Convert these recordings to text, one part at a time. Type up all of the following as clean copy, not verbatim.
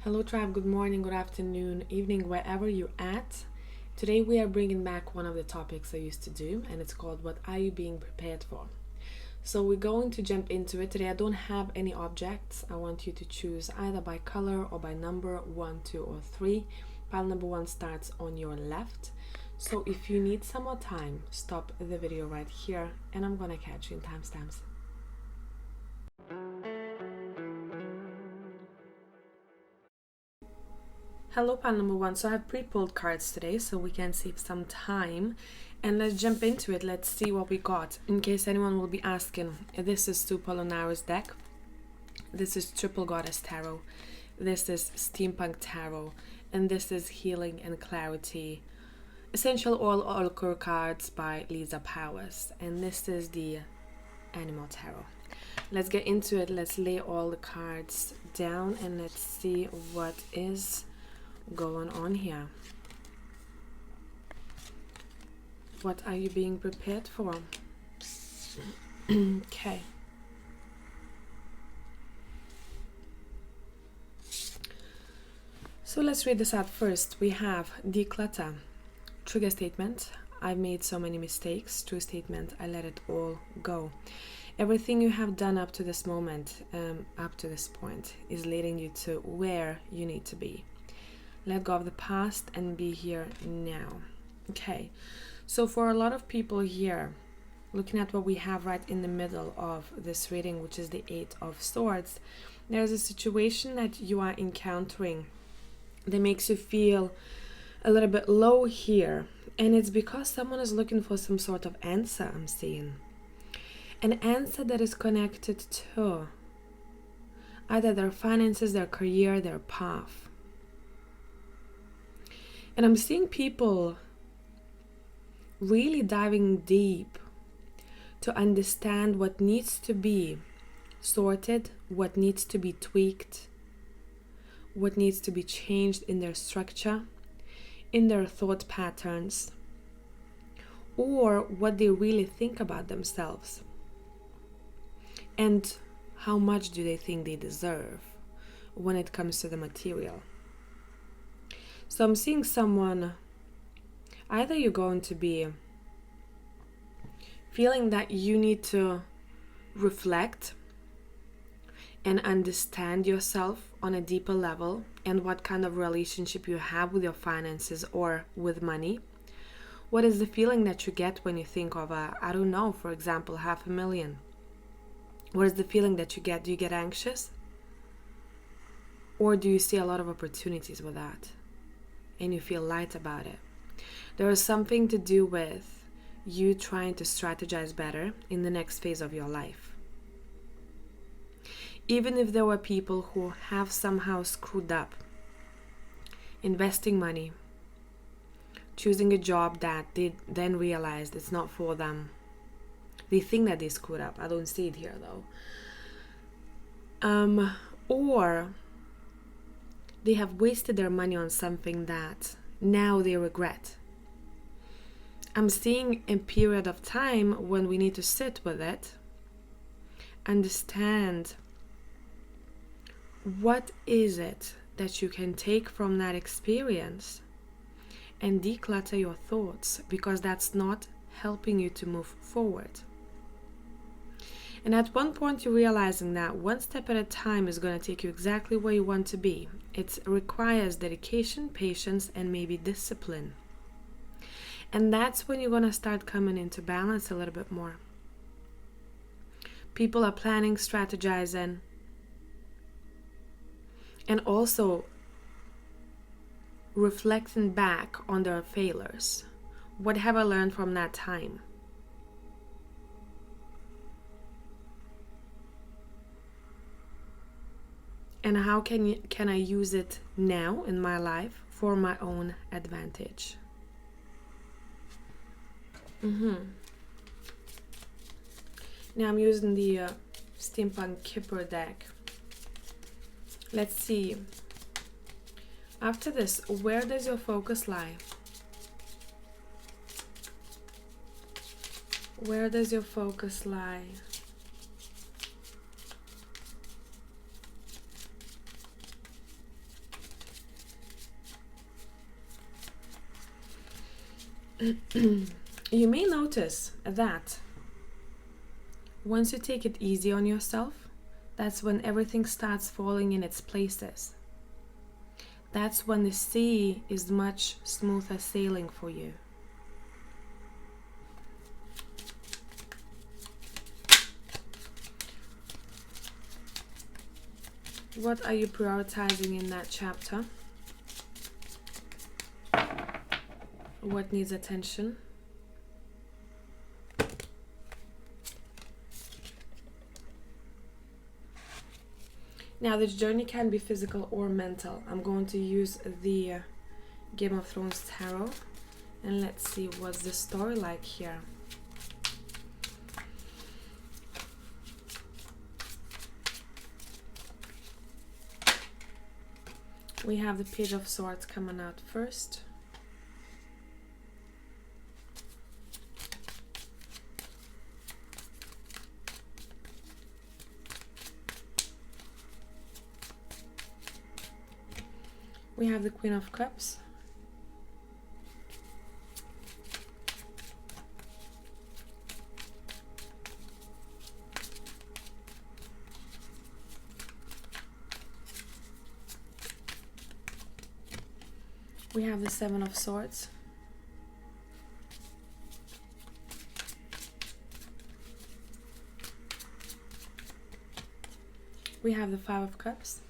Hello tribe, good morning, good afternoon, evening, wherever you're at. Today we are bringing back one of the topics I used to do, and it's called What Are You Being Prepared For? So we're going to jump into it. Today I don't have any objects. I want you to choose either by color or by number 1, 2, or 3. Pile number 1 starts on your left. So if you need some more time, stop the video right here and I'm gonna catch you in timestamps. Hello, pile number 1. So I have pre-pulled cards today so we can save some time. And let's jump into it. Let's see what we got. In case anyone will be asking, this is Stu Polonara's deck. This is Triple Goddess Tarot. This is Steampunk Tarot. And this is Healing and Clarity. Essential Oil Oracle cards by Lisa Powers. And this is the Animal Tarot. Let's get into it. Let's lay all the cards down and let's see what is going on here. What are you being prepared for? Okay. So let's read this out first. We have declutter. Trigger statement. I've made so many mistakes. True statement. I let it all go. Everything you have done up to this moment, up to this point, is leading you to where you need to be. Let go of the past and be here now. Okay, so for a lot of people here, looking at what we have right in the middle of this reading, which is the Eight of Swords, there's a situation that you are encountering that makes you feel a little bit low here. And it's because someone is looking for some sort of answer, I'm seeing. An answer that is connected to either their finances, their career, their path. And I'm seeing people really diving deep to understand what needs to be sorted, what needs to be tweaked, what needs to be changed in their structure, in their thought patterns, or what they really think about themselves. And how much do they think they deserve when it comes to the material. So I'm seeing someone, either you're going to be feeling that you need to reflect and understand yourself on a deeper level and what kind of relationship you have with your finances or with money. What is the feeling that you get when you think of I don't know, for example, $500,000? What is the feeling that you get? Do you get anxious? Or do you see a lot of opportunities with that? And you feel light about it. There is something to do with you trying to strategize better in the next phase of your life. Even if there were people who have somehow screwed up, investing money, choosing a job that they then realized it's not for them. They think that they screwed up. I don't see it here though. Or they have wasted their money on something that now they regret. I'm seeing a period of time when we need to sit with it, understand what is it that you can take from that experience and declutter your thoughts, because that's not helping you to move forward. And at one point you're realizing that one step at a time is going to take you exactly where you want to be. It requires dedication, patience, and maybe discipline. And that's when you're going to start coming into balance a little bit more. People are planning, strategizing, and also reflecting back on their failures. What have I learned from that time? And how can I use it now in my life for my own advantage? Now I'm using the Steampunk Kipper deck. Let's see. After this, where does your focus lie? Where does your focus lie? You may notice that once you take it easy on yourself, that's when everything starts falling in its places. That's when the sea is much smoother sailing for you. What are you prioritizing in that chapter? What needs attention? Now, this journey can be physical or mental. I'm going to use the Game of Thrones tarot, and let's see what's the story like here. We have the Page of Swords coming out first. We have the Queen of Cups. We have the Seven of Swords. We have the Five of Cups.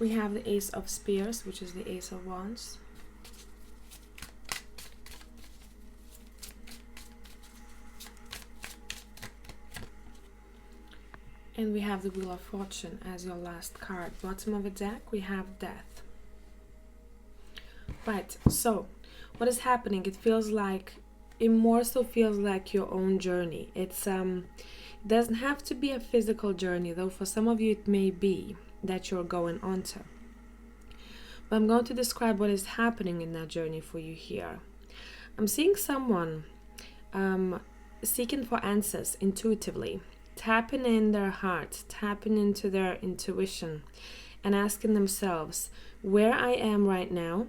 We have the Ace of Spears, which is the Ace of Wands. And we have the Wheel of Fortune as your last card. Bottom of the deck, we have Death. Right, so what is happening? It feels like, it more so feels like your own journey. It doesn't have to be a physical journey, though for some of you it may be that you're going onto. But I'm going to describe what is happening in that journey for you here. I'm seeing someone seeking for answers intuitively, tapping in their heart, tapping into their intuition, and asking themselves, where I am right now,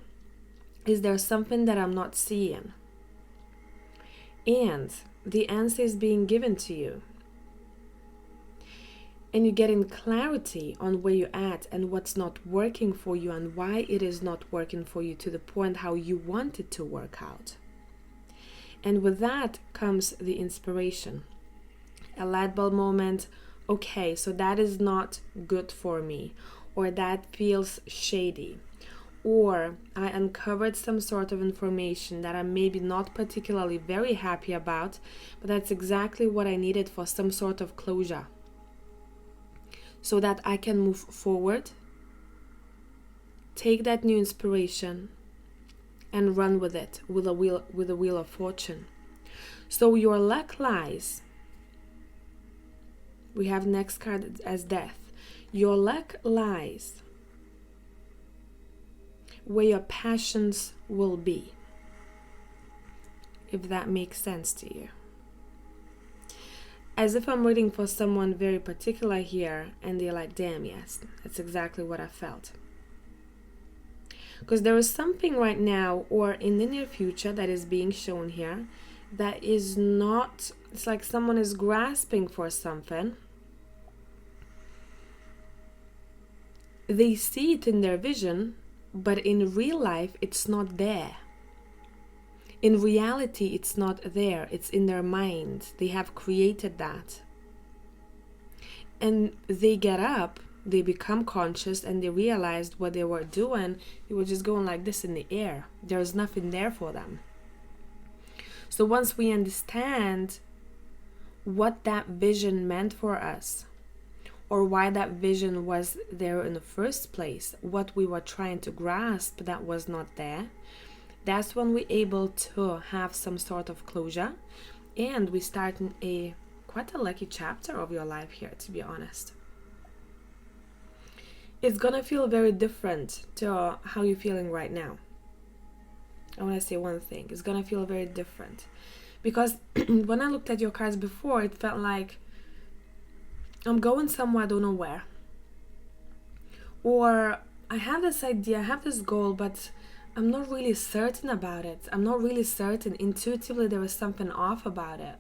is there something that I'm not seeing? And the answer is being given to you. And you're getting clarity on where you're at and what's not working for you and why it is not working for you to the point how you want it to work out. And with that comes the inspiration. A light bulb moment. Okay, so that is not good for me, or that feels shady, or I uncovered some sort of information that I'm maybe not particularly very happy about, but that's exactly what I needed for some sort of closure, so that I can move forward, take that new inspiration, and run with it with a wheel of fortune. So your luck lies. We have next card as Death. Your luck lies where your passions will be, if that makes sense to you. As if I'm reading for someone very particular here, and they're like, damn, yes, that's exactly what I felt. Because there is something right now or in the near future that is being shown here that is not, it's like someone is grasping for something. They see it in their vision, but in real life, it's not there. In reality, it's not there. It's in their mind. They have created that. And they get up, they become conscious, and they realized what they were doing. They were just going like this in the air. There's nothing there for them. So once we understand what that vision meant for us, or why that vision was there in the first place, what we were trying to grasp that was not there, that's when we're able to have some sort of closure, and we start quite a lucky chapter of your life here, to be honest. It's gonna feel very different to how you're feeling right now. I want to say one thing. It's gonna feel very different, because when I looked at your cards before, it felt like I'm going somewhere, I don't know where. Or I have this idea, I have this goal, but I'm not really certain about it. I'm not really certain. Intuitively, there is something off about it.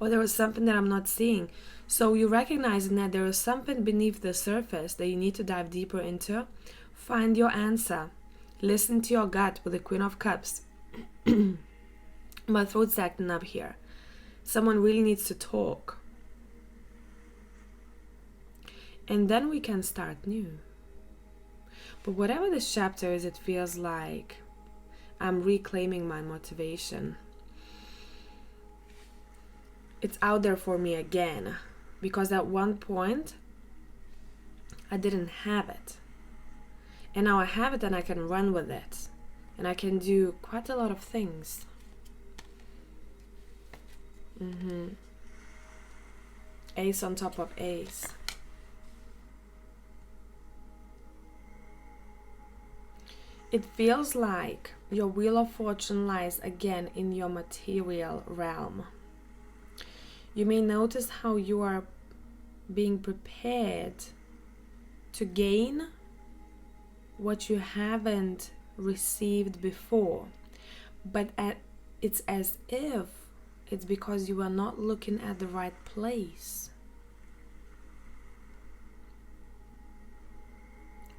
Or there is something that I'm not seeing. So you recognizing that there is something beneath the surface that you need to dive deeper into. Find your answer. Listen to your gut with the Queen of Cups. My throat's acting up here. Someone really needs to talk. And then we can start new. But whatever this chapter is, it feels like I'm reclaiming my motivation. It's out there for me again. Because at one point, I didn't have it. And now I have it and I can run with it. And I can do quite a lot of things. Ace on top of ace. It feels like your Wheel of Fortune lies again in your material realm. You may notice how you are being prepared to gain what you haven't received before. But it's as if it's because you are not looking at the right place.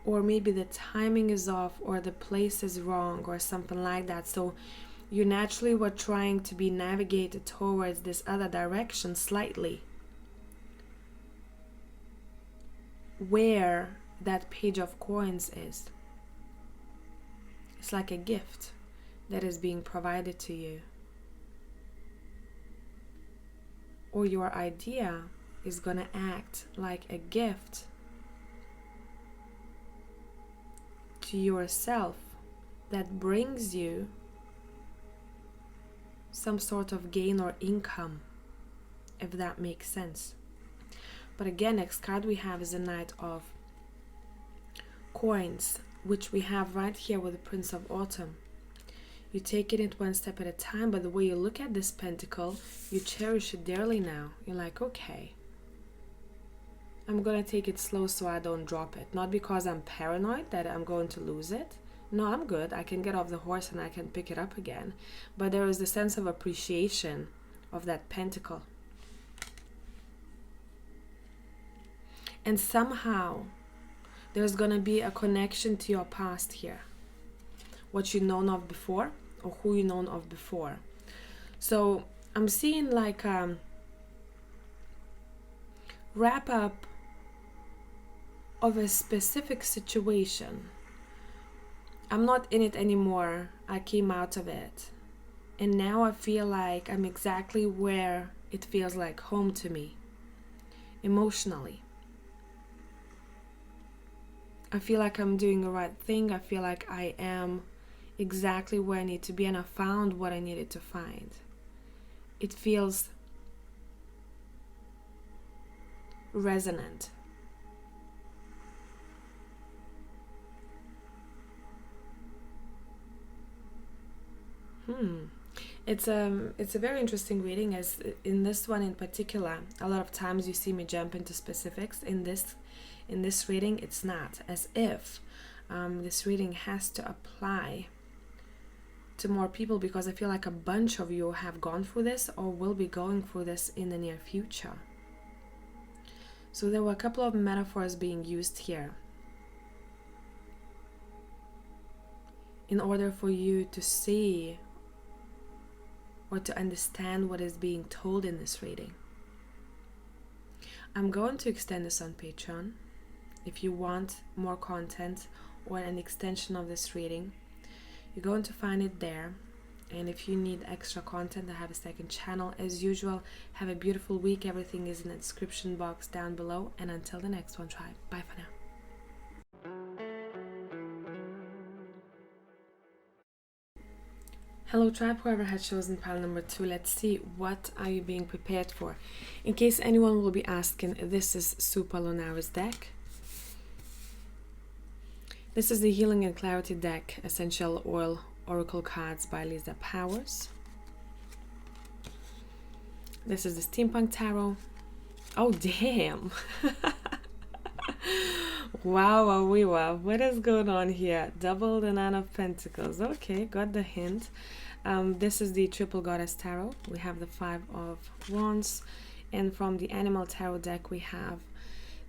Or maybe the timing is off, or the place is wrong, or something like that. So you naturally were trying to be navigated towards this other direction slightly, where that Page of Coins is. It's like a gift that is being provided to you. Or your idea is going to act like a gift to yourself that brings you some sort of gain or income, if that makes sense. But again, next card we have is a Knight of Coins, which we have right here with the Prince of Autumn. You take it one step at a time, but the way you look at this pentacle, you cherish it dearly now. You're like, okay, I'm gonna take it slow so I don't drop it. Not because I'm paranoid that I'm going to lose it. No, I'm good. I can get off the horse and I can pick it up again. But there is the sense of appreciation of that pentacle. And somehow there's gonna be a connection to your past here. What you known of before, or who you known of before. So I'm seeing like wrap up of a specific situation. I'm not in it anymore. I came out of it. And now I feel like I'm exactly where it feels like home to me. Emotionally. I feel like I'm doing the right thing. I feel like I am exactly where I need to be, and I found what I needed to find. It feels resonant. It's a very interesting reading, as in this one in particular, a lot of times you see me jump into specifics. In this reading, it's not, as if this reading has to apply to more people, because I feel like a bunch of you have gone through this or will be going through this in the near future. So there were a couple of metaphors being used here in order for you to see or to understand what is being told in this reading. I'm going to extend this on Patreon. If you want more content or an extension of this reading, you're going to find it there. And if you need extra content, I have a second channel. As usual, have a beautiful week. Everything is in the description box down below. And until the next one, tribe. Bye for now. Hello tribe, whoever has chosen pile number 2, let's see, what are you being prepared for? In case anyone will be asking, this is Super Lunara's deck. This is the Healing and Clarity deck, Essential Oil Oracle cards by Lisa Powers. This is the Steampunk Tarot. Oh, damn. Wow, wow, wow. What is going on here? Double the Nine of Pentacles. Okay, got the hint. This is the Triple Goddess Tarot. We have the Five of Wands. And from the Animal Tarot deck, we have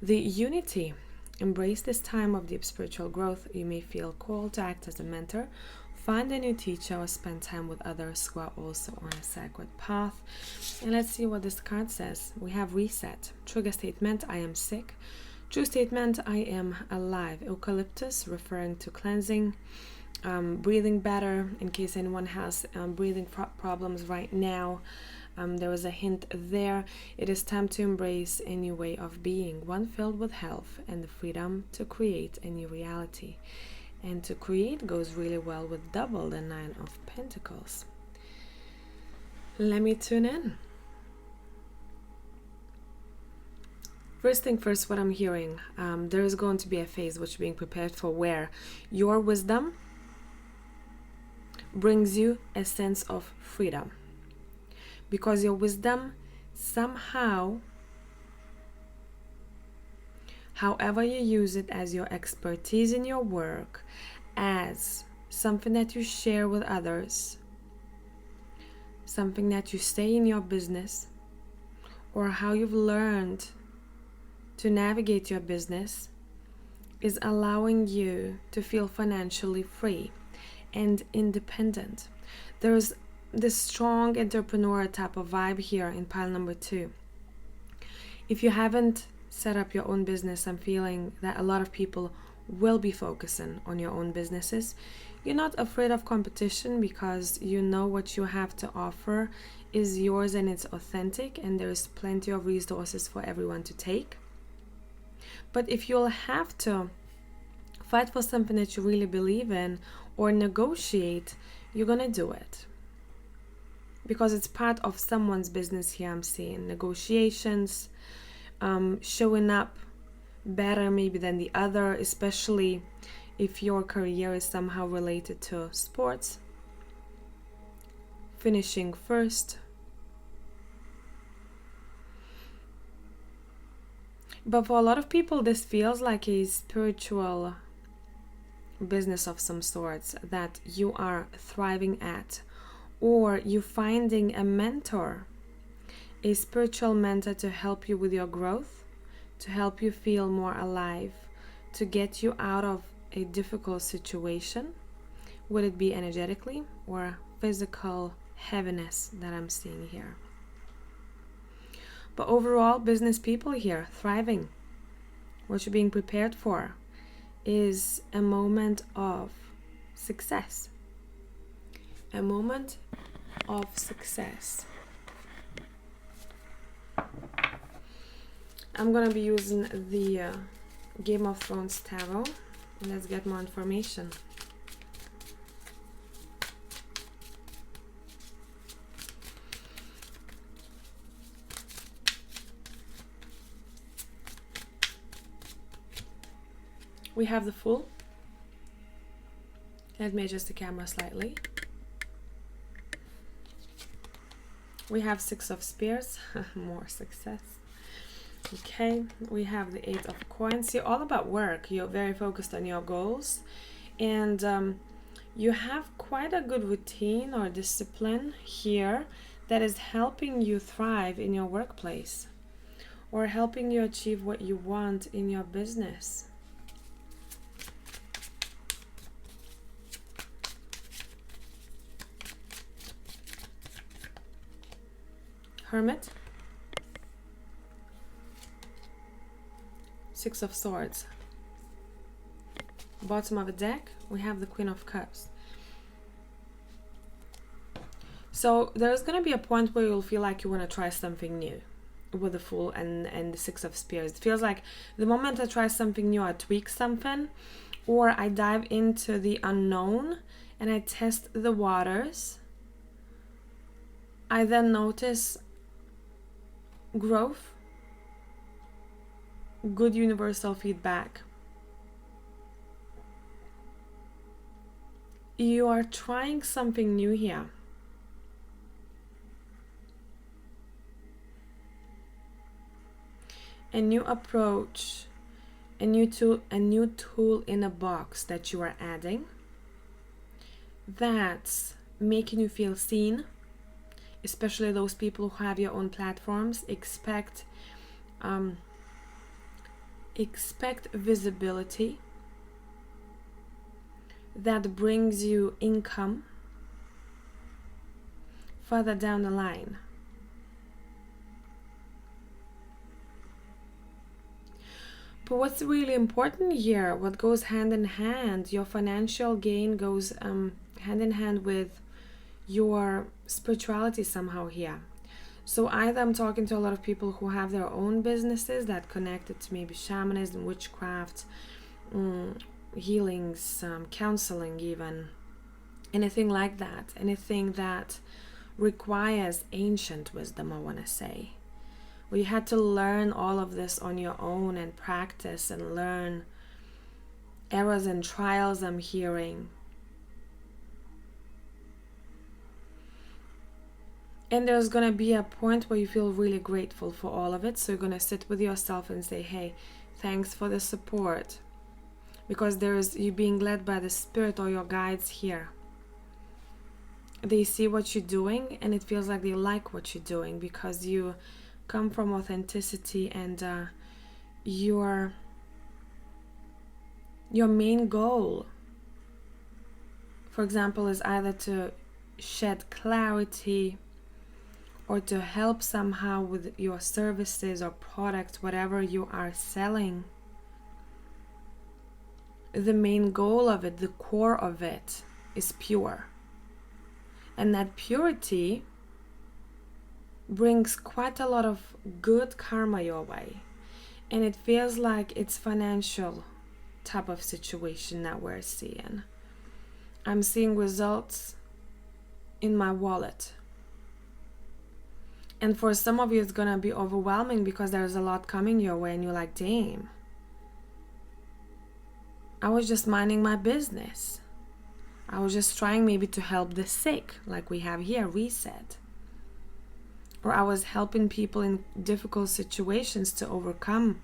the Unity. Embrace this time of deep spiritual growth. You may feel called to act as a mentor, find a new teacher, or spend time with others who are also on a sacred path. And let's see what this card says. We have Reset. Trigger statement, I am sick. True statement, I am alive. Eucalyptus, referring to cleansing, breathing better, in case anyone has breathing problems right now. There was a hint there. It is time to embrace a new way of being, one filled with health and the freedom to create a new reality. And to create goes really well with double the Nine of Pentacles. Let me tune in. First thing first, what I'm hearing, there is going to be a phase which you're being prepared for where your wisdom brings you a sense of freedom. Because your wisdom somehow, however you use it, as your expertise in your work, as something that you share with others, something that you say in your business, or how you've learned to navigate your business, is allowing you to feel financially free and independent. There's this strong entrepreneur type of vibe here in pile number 2. If you haven't set up your own business, I'm feeling that a lot of people will be focusing on your own businesses. You're not afraid of competition because you know what you have to offer is yours and it's authentic, and there's plenty of resources for everyone to take. But if you'll have to fight for something that you really believe in or negotiate, you're gonna do it. Because it's part of someone's business here, I'm seeing. Negotiations, showing up better maybe than the other, especially if your career is somehow related to sports. Finishing first. But for a lot of people, this feels like a spiritual business of some sorts that you are thriving at, or you finding a mentor, a spiritual mentor to help you with your growth, to help you feel more alive, to get you out of a difficult situation, would it be energetically or physical heaviness that I'm seeing here. But overall, business people here, thriving. What you're being prepared for is a moment of success. A moment of success. I'm going to be using the Game of Thrones Tarot. Let's get more information. We have the Fool. Let me adjust the camera slightly. We have Six of Spears, more success. Okay, we have the Eight of Coins. You're all about work. You're very focused on your goals. And you have quite a good routine or discipline here that is helping you thrive in your workplace or helping you achieve what you want in your business. Hermit. Six of Swords. Bottom of the deck, we have the Queen of Cups. So there's going to be a point where you'll feel like you want to try something new with the Fool and the Six of Spears. It feels like the moment I try something new, I tweak something, or I dive into the unknown and I test the waters. I then notice growth, good universal feedback. You are trying something new here. a new approach, a new tool in a box that you are adding that's making you feel seen, especially those people who have your own platforms. Expect visibility that brings you income further down the line. But what's really important here, what goes hand in hand, your financial gain goes hand in hand with your spirituality somehow here. So either I'm talking to a lot of people who have their own businesses that connected to maybe shamanism, witchcraft, healings, counseling even, anything like that, anything that requires ancient wisdom, I want to say. Where you had to learn all of this on your own and practice and learn errors and trials I'm hearing. And there's going to be a point where you feel really grateful for all of it. So you're going to sit with yourself and say, hey, thanks for the support. Because there's you being led by the spirit or your guides here. They see what you're doing and it feels like they like what you're doing because you come from authenticity, and your main goal, for example, is either to shed clarity or to help somehow with your services or product, whatever you are selling. The main goal of it, the core of it, is pure. And that purity brings quite a lot of good karma your way. And it feels like it's financial type of situation that we're seeing. I'm seeing results in my wallet. And for some of you, it's going to be overwhelming because there's a lot coming your way and you're like, damn, I was just minding my business. I was just trying maybe to help the sick, like we have here, reset. Or I was helping people in difficult situations to overcome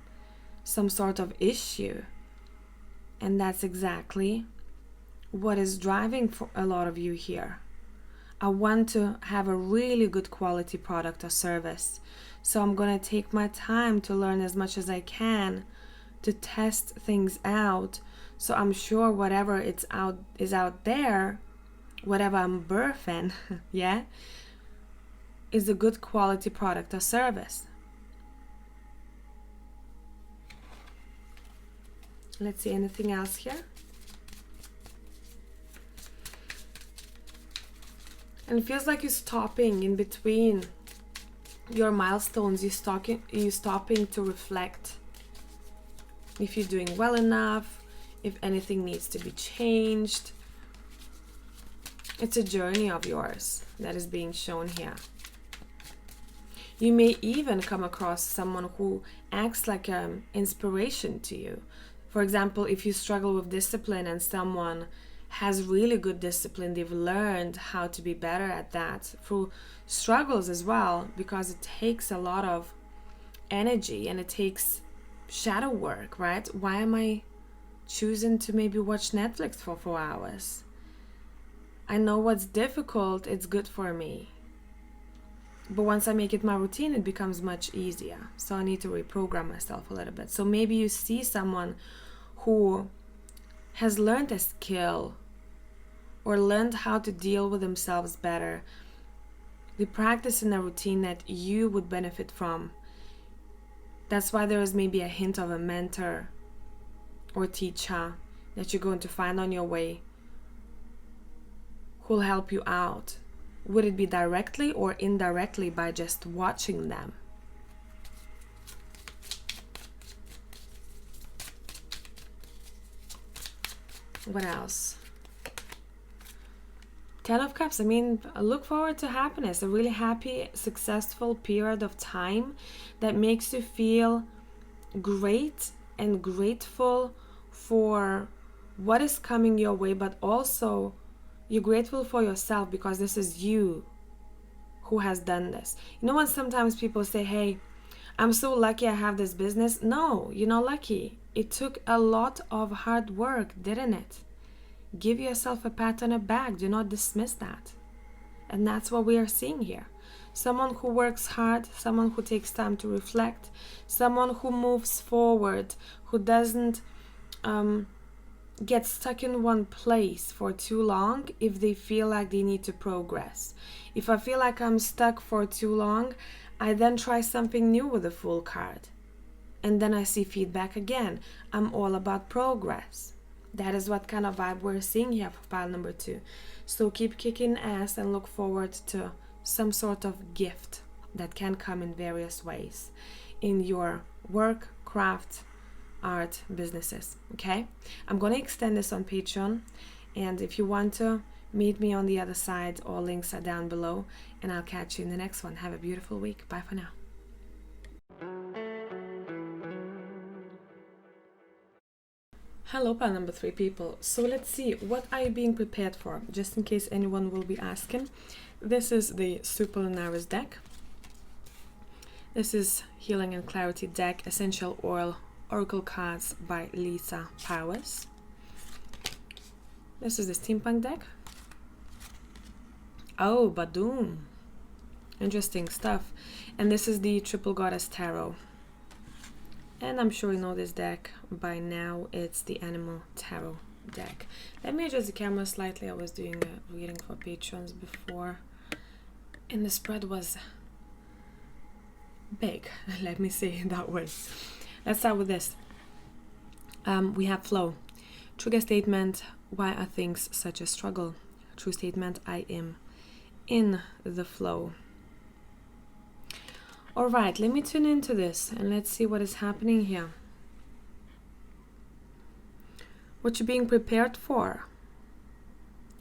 some sort of issue. And that's exactly what is driving for a lot of you here. I want to have a really good quality product or service. So I'm going to take my time to learn as much as I can, to test things out. So I'm sure whatever is out there, whatever I'm birthing, yeah, is a good quality product or service. Let's see, anything else here? And it feels like you're stopping in between your milestones. You're stopping to reflect if you're doing well enough, if anything needs to be changed. It's a journey of yours that is being shown here. You may even come across someone who acts like an inspiration to you. For example, if you struggle with discipline and someone has really good discipline, they've learned how to be better at that through struggles as well, because it takes a lot of energy and it takes shadow work, right? Why am I choosing to maybe watch Netflix for 4 hours? I know what's difficult, it's good for me. But once I make it my routine, it becomes much easier. So I need to reprogram myself a little bit. So maybe you see someone who has learned a skill or learned how to deal with themselves better. They practice in a routine that you would benefit from. That's why there is maybe a hint of a mentor or teacher that you're going to find on your way who'll help you out. Would it be directly or indirectly by just watching them? What else? 10 of Cups. I mean, look forward to happiness. A really happy, successful period of time that makes you feel great and grateful for what is coming your way, but also you're grateful for yourself because this is you who has done this. You know when sometimes people say, hey, I'm so lucky I have this business. No, you're not lucky. It took a lot of hard work, didn't it? Give yourself a pat on the back. Do not dismiss that. And that's what we are seeing here. Someone who works hard, someone who takes time to reflect, someone who moves forward, who doesn't get stuck in one place for too long if they feel like they need to progress. If I feel like I'm stuck for too long, I then try something new with the Fool card. And then I see feedback again. I'm all about progress. That is what kind of vibe we're seeing here for pile number 2. So keep kicking ass and look forward to some sort of gift that can come in various ways in your work, craft, art, businesses. Okay? I'm going to extend this on Patreon. And if you want to meet me on the other side, all links are down below. And I'll catch you in the next one. Have a beautiful week. Bye for now. Hello, pile number 3 people. So let's see, what are you being prepared for? Just in case anyone will be asking. This is the Super Lunaris deck. This is Healing and Clarity deck, Essential Oil Oracle cards by Lisa Powers. This is the Steampunk deck. Oh, Badoom. Interesting stuff. And this is the Triple Goddess Tarot. And I'm sure you know this deck by now. It's the Animal Tarot deck. Let me adjust the camera slightly. I was doing a reading for patrons before, and the spread was big. Let me say it that way. Let's start with this. We have flow. Trigger statement: why are things such a struggle? True statement: I am in the flow. Alright, let me tune into this and let's see what is happening here. What you're being prepared for,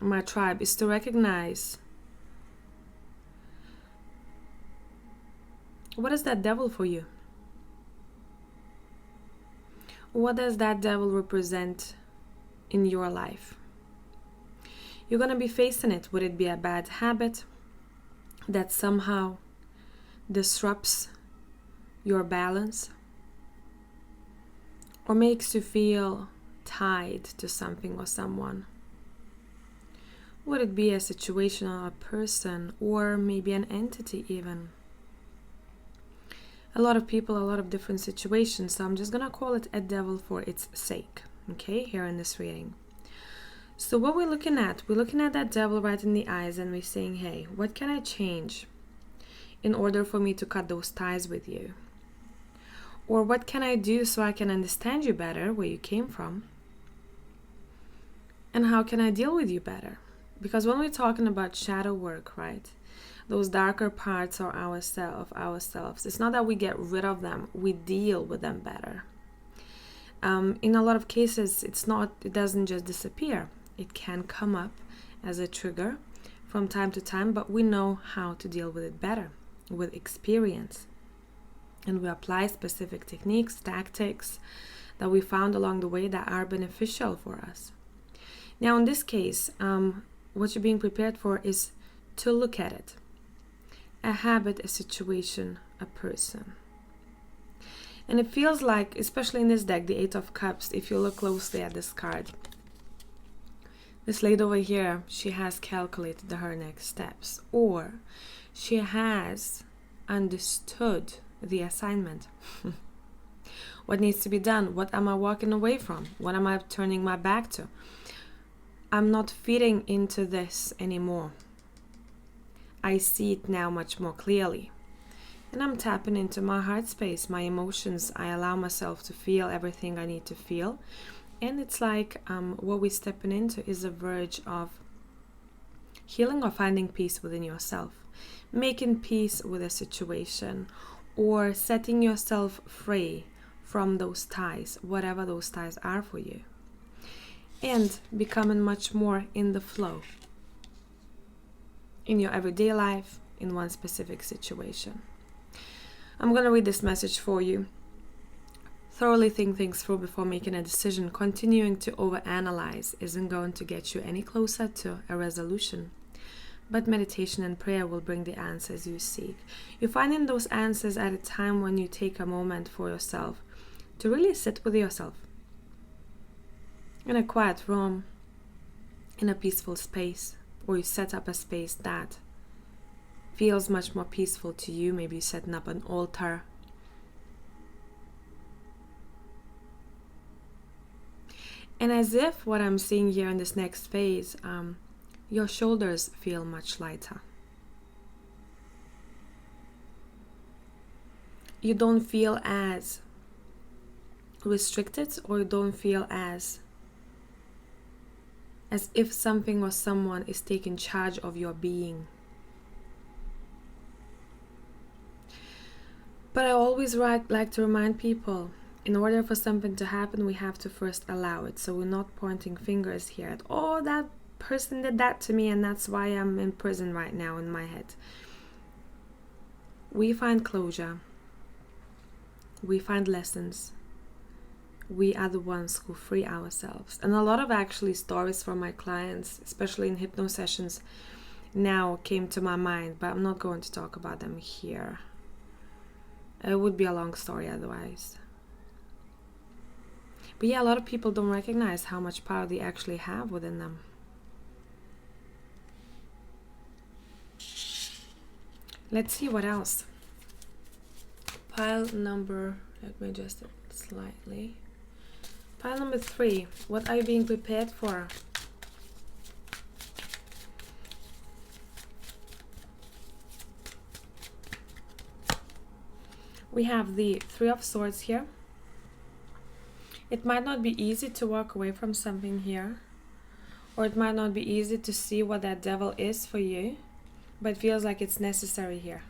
my tribe, is to recognize what is that devil for you? What does that devil represent in your life? You're going to be facing it. Would it be a bad habit that somehow disrupts your balance or makes you feel tied to something or someone? Would it be a situation or a person, or maybe an entity even? A lot of people, a lot of different situations, so I'm just gonna call it a devil for its sake, okay, here in this reading. So what we're looking at that devil right in the eyes, and we're saying, hey, what can I change in order for me to cut those ties with you? Or what can I do so I can understand you better, where you came from? And how can I deal with you better? Because when we're talking about shadow work, right? Those darker parts of ourselves, it's not that we get rid of them, we deal with them better. In a lot of cases, it doesn't just disappear. It can come up as a trigger from time to time, but we know how to deal with it better with experience. And we apply specific techniques, tactics that we found along the way that are beneficial for us. Now, in this case, what you're being prepared for is to look at it. A habit, a situation, a person. And it feels like, especially in this deck, the Eight of Cups, if you look closely at this card, this lady over here, she has calculated her next steps, or she has understood the assignment. What needs to be done? What am I walking away from? What am I turning my back to? I'm not fitting into this anymore. I see it now much more clearly. And I'm tapping into my heart space, my emotions. I allow myself to feel everything I need to feel. And it's like what we're stepping into is a verge of healing or finding peace within yourself. Making peace with a situation, or setting yourself free from those ties, whatever those ties are for you. And becoming much more in the flow in your everyday life, in one specific situation. I'm going to read this message for you. Thoroughly think things through before making a decision. Continuing to overanalyze isn't going to get you any closer to a resolution. But meditation and prayer will bring the answers you seek. You find in those answers at a time when you take a moment for yourself to really sit with yourself in a quiet room, in a peaceful space, or you set up a space that feels much more peaceful to you. Maybe setting up an altar. And as if what I'm seeing here in this next phase, your shoulders feel much lighter. You don't feel as restricted, or you don't feel as if something or someone is taking charge of your being. But I always like to remind people, in order for something to happen, we have to first allow it. So we're not pointing fingers here at, oh, that person did that to me and that's why I'm in prison right now in my head. We find closure. We find lessons. We are the ones who free ourselves. And a lot of actually stories from my clients, especially in hypno sessions, now came to my mind, but I'm not going to talk about them here. It would be a long story otherwise. But yeah, a lot of people don't recognize how much power they actually have within them. Let's see what else. Pile number, let me adjust it slightly. Pile number 3, what are you being prepared for? We have the 3 of Swords here. It might not be easy to walk away from something here, or it might not be easy to see what that devil is for you, but it feels like it's necessary here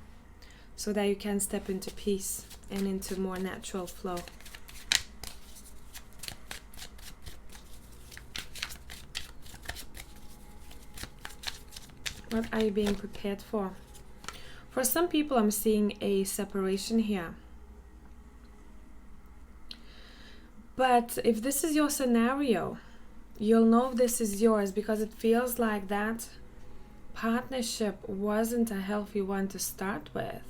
so that you can step into peace and into more natural flow. What are you being prepared for? For some people, I'm seeing a separation here. But if this is your scenario, you'll know this is yours, because it feels like that partnership wasn't a healthy one to start with.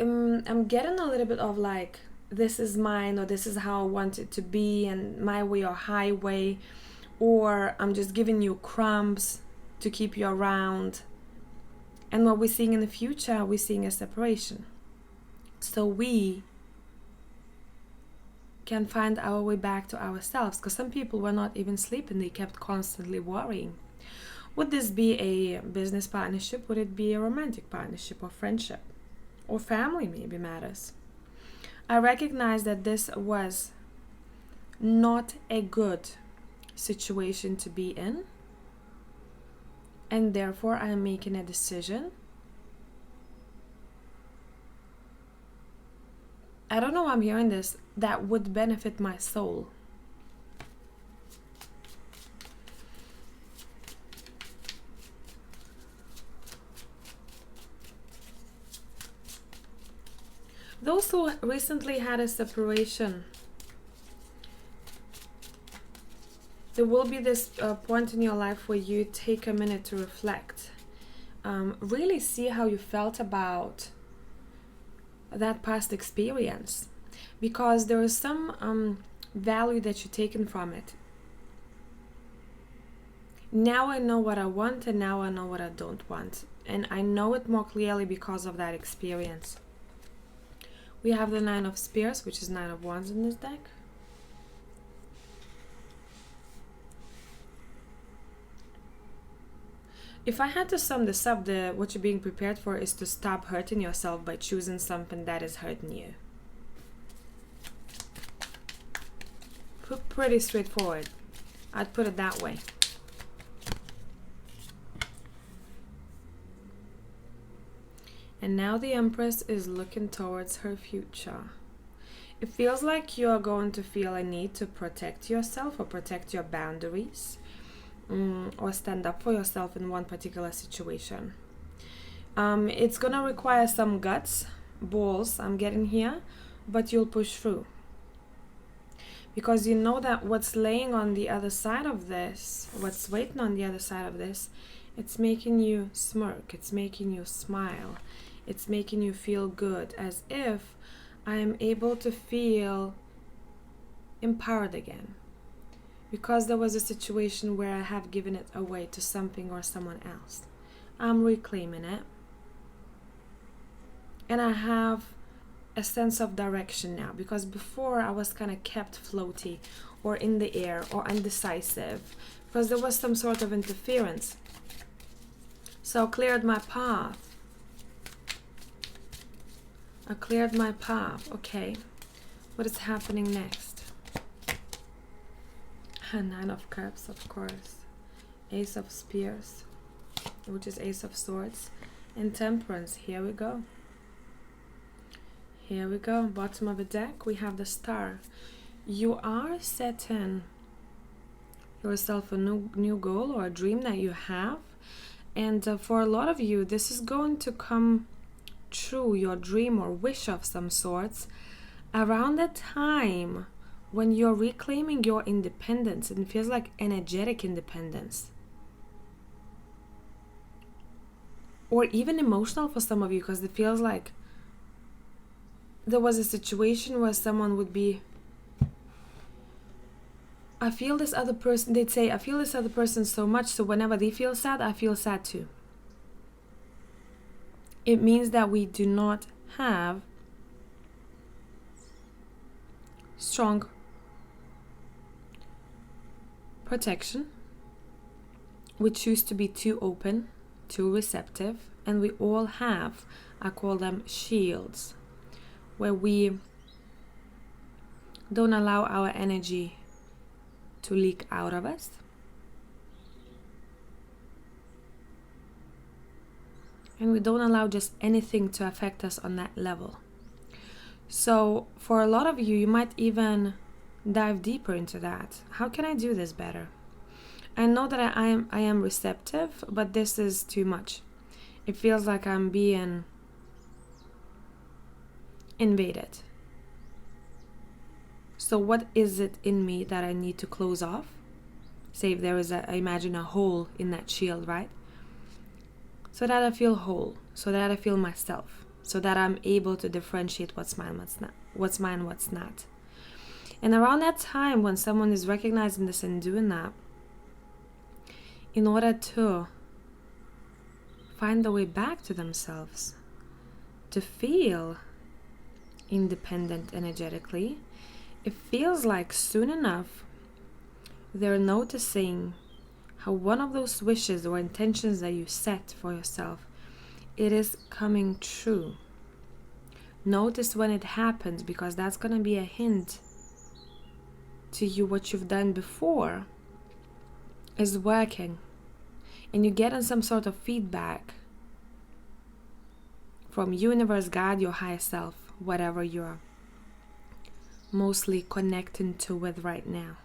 I'm getting a little bit of like, this is mine, or this is how I want it to be, and my way or highway, or I'm just giving you crumbs to keep you around. And what we're seeing in the future, we're seeing a separation. So we can find our way back to ourselves, because some people were not even sleeping, they kept constantly worrying. Would this be a business partnership? Would it be a romantic partnership, or friendship, or family maybe matters? I recognize that this was not a good situation to be in, and therefore I am making a decision. I don't know why I'm hearing this, that would benefit my soul. Those who recently had a separation, there will be this point in your life where you take a minute to reflect. Really see how you felt about that past experience, because there is some value that you've taken from it. Now I know what I want, and now I know what I don't want, and I know it more clearly because of that experience. We have the 9 of Spears, which is 9 of Wands in this deck. If I had to sum this up, what you're being prepared for is to stop hurting yourself by choosing something that is hurting you. Pretty straightforward. I'd put it that way. And now the Empress is looking towards her future. It feels like you are going to feel a need to protect yourself, or protect your boundaries, or stand up for yourself in one particular situation. It's gonna require some guts, balls I'm getting here, but you'll push through. because you know that what's laying on the other side of this, what's waiting on the other side of this, it's making you smirk, it's making you smile, it's making you feel good, as if I am able to feel empowered again. Because there was a situation where I have given it away to something or someone else. I'm reclaiming it. And I have a sense of direction now, because before I was kind of kept floaty or in the air or undecisive because there was some sort of interference. So I cleared my path. Okay, what is happening next? Nine of Cups, of course. Ace of Spears, which is Ace of Swords, and Temperance. Here we go. Bottom of the deck, we have the Star. You are setting yourself a new goal or a dream that you have, and for a lot of you, this is going to come true, your dream or wish of some sorts, around the time when you're reclaiming your independence. And it feels like energetic independence, or even emotional for some of you, because it feels like there was a situation where someone would be, I feel this other person, they'd say, I feel this other person so much, so whenever they feel sad, I feel sad too. It means that we do not have strong protection. We choose to be too open, too receptive, and we all have, I call them shields, where we don't allow our energy to leak out of us. And we don't allow just anything to affect us on that level. So for a lot of you, you might even dive deeper into that. How can I do this better? I know that I am receptive, but this is too much. It feels like I'm being invaded. So what is it in me that I need to close off? Say if there is I imagine a hole in that shield, right? So that I feel whole, so that I feel myself, so that I'm able to differentiate what's mine, what's not. And around that time, when someone is recognizing this and doing that, in order to find the way back to themselves, to feel independent energetically, it feels like soon enough they're noticing how one of those wishes or intentions that you set for yourself, it is coming true. Notice when it happens, because that's going to be a hint to you what you've done before is working, and you're getting some sort of feedback from universe, God, your higher self, whatever you're mostly connecting to with right now.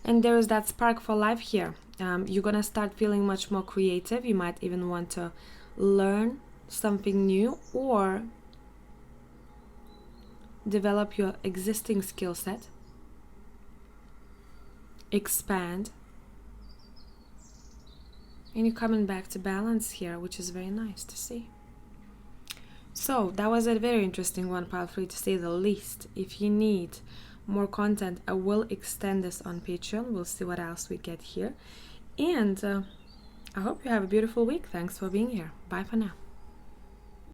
And there is that spark for life here. You're gonna start feeling much more creative. You might even want to learn something new or develop your existing skill set, expand, and you're coming back to balance here, which is very nice to see. So that was a very interesting one, pile 3, to say the least. If you need more content, I will extend this on Patreon. We'll see what else we get here. And I hope you have a beautiful week. Thanks for being here. Bye for now.